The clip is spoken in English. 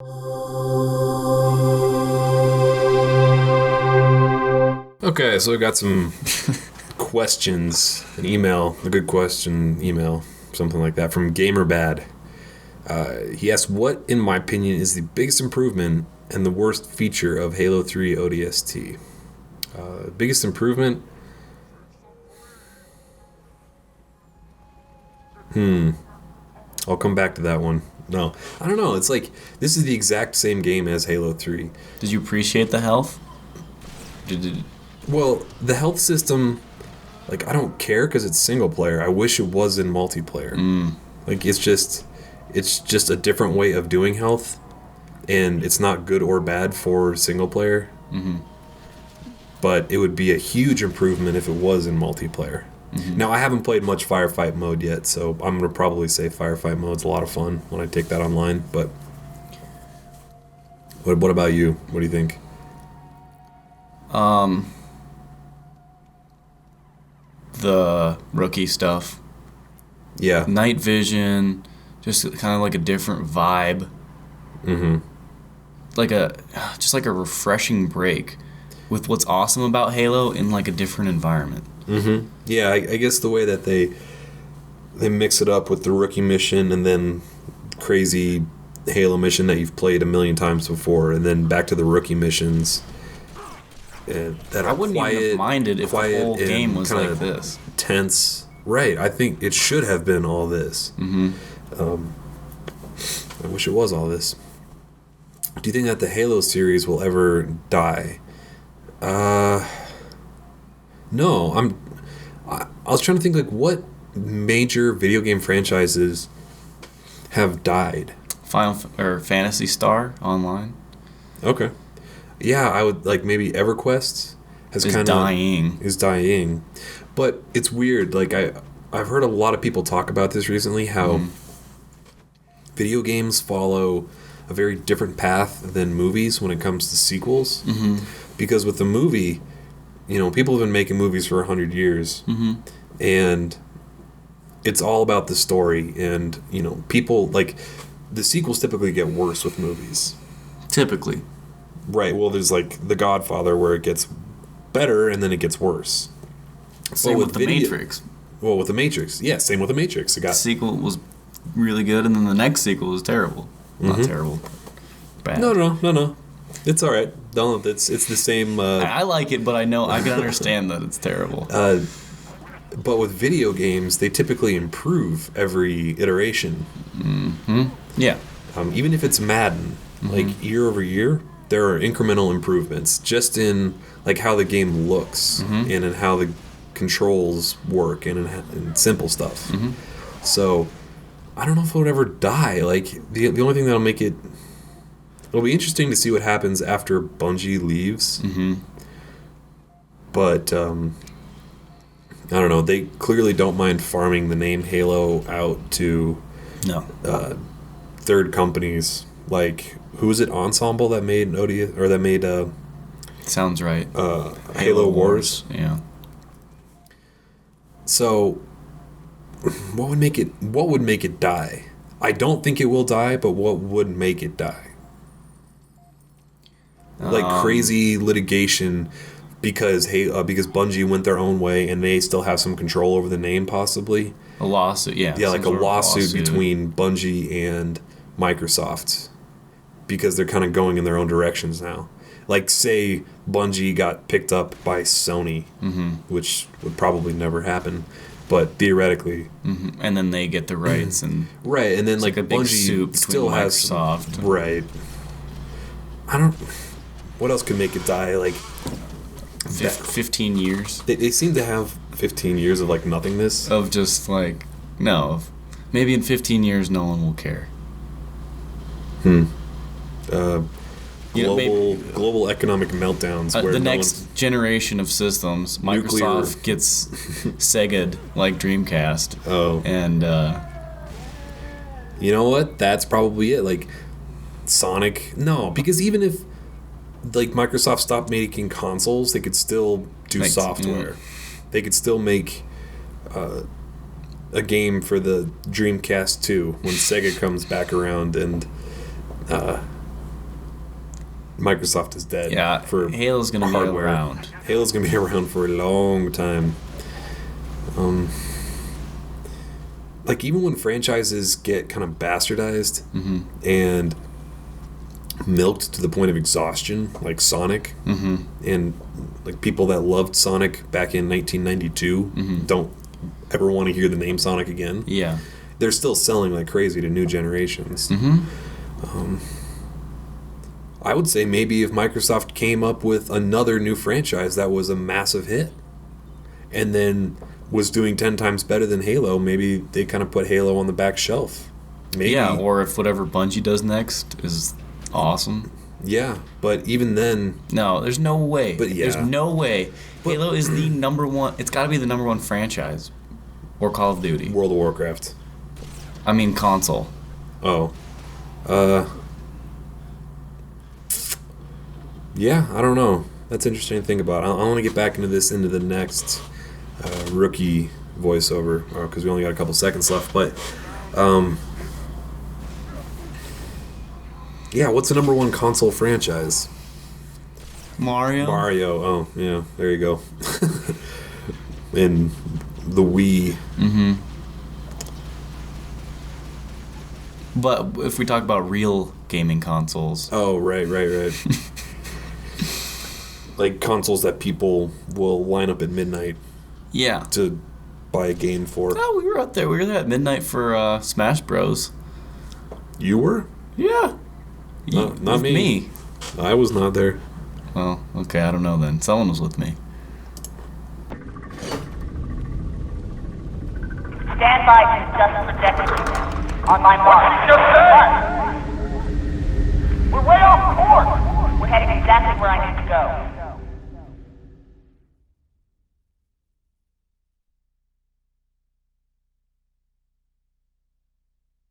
Okay, so I got some questions, a good question email, something like that, from GamerBad. He asked, what, in my opinion, is the biggest improvement and the worst feature of Halo 3 ODST? Biggest improvement? I'll come back to that one. No, I don't know. It's like, this is the exact same game as Halo 3. Did you appreciate the health? Well, the health system, like, I don't care because it's single player. I wish it was in multiplayer. Like, it's just a different way of doing health, and it's not good or bad for single player. But it would be a huge improvement if it was in multiplayer. Now, I haven't played much firefight mode yet, so I'm going to probably say firefight mode's a lot of fun when I take that online. But what about you? What do you think? The rookie stuff. Yeah. Night vision, just kind of like a different vibe. Just like a refreshing break with what's awesome about Halo in like a different environment. Yeah, I guess the way that they mix it up with the rookie mission and then crazy Halo mission that you've played a million times before, and then back to the rookie missions. That I wouldn't even have minded if the whole game was like this. Tense. Right, I think it should have been all this. I wish it was all this. Do you think that the Halo series will ever die? No, I was trying to think, like, what major video game franchises have died? Phantasy Star Online. Okay. Yeah, I would, like, maybe EverQuest is dying. But it's weird, like, I've heard a lot of people talk about this recently, how video games follow a very different path than movies when it comes to sequels. Because with the movie, you know, people have been making movies for 100 years, and it's all about the story, and, you know, people, like, the sequels typically get worse with movies. Typically. Right, well, there's, like, The Godfather, where it gets better, and then it gets worse. Same with The Matrix. Well, with The Matrix. Yeah, same with The Matrix. The sequel was really good, and then the next sequel was terrible. Not terrible. Bad. No. It's all right. Don't. It's the same. I like it, but I know I can understand that it's terrible. But with video games, they typically improve every iteration. Yeah. Even if it's Madden, like year over year, there are incremental improvements just in like how the game looks and in how the controls work and in simple stuff. So I don't know if it would ever die. Like the only thing that'll make it. It'll be interesting to see what happens after Bungie leaves. But, I don't know. They clearly don't mind farming the name Halo out to third companies. Like, who was it? Ensemble that made Sounds right. Halo Wars. Yeah. So, what would make it die? I don't think it will die, but what would make it die? Like crazy litigation because Bungie went their own way and they still have some control over the name, possibly. A lawsuit, yeah. Yeah, like a lawsuit between Bungie and Microsoft because they're kind of going in their own directions now. Like, say Bungie got picked up by Sony, which would probably never happen, but theoretically. And then they get the rights. And right, and then like a big Bungie suit still has Microsoft. Right. I don't... What else could make it die? Like 15 years. They seem to have 15 years of like nothingness. Of just like maybe in 15 years no one will care. Global economic meltdowns. Where the next generation of systems, Microsoft gets Sega'd like Dreamcast. Oh, and you know what? That's probably it. Like Sonic. No, because even if like Microsoft stopped making consoles, they could still do software. They could still make a game for the Dreamcast 2 when Sega comes back around, and Microsoft is dead. Yeah, for Halo's going to be around. Halo's going to be around for a long time. Like, even when franchises get kind of bastardized and milked to the point of exhaustion, like Sonic, and like people that loved Sonic back in 1992 don't ever want to hear the name Sonic again. Yeah. They're still selling like crazy to new generations. I would say maybe if Microsoft came up with another new franchise that was a massive hit and then was doing 10 times better than Halo, maybe they kind of put Halo on the back shelf. Maybe. Yeah, or if whatever Bungie does next is awesome. Yeah, but even then... No, there's no way. But yeah. There's no way. Halo is the number one... It's got to be the number one franchise. Or Call of Duty. World of Warcraft. I mean console. Oh. Yeah, I don't know. That's interesting to think about. I want to get back into the next rookie voiceover, because we only got a couple seconds left. But, yeah, what's the number one console franchise? Mario. Oh, yeah, there you go. And the Wii. But if we talk about real gaming consoles... Oh, right. Like consoles that people will line up at midnight to buy a game for. Oh, we were out there. We were there at midnight for Smash Bros. You were? Yeah. Not me. I was not there. Well, okay, I don't know then. Someone was with me. Stand by to just project on my mark. We're way off course. We're heading exactly where I need to go.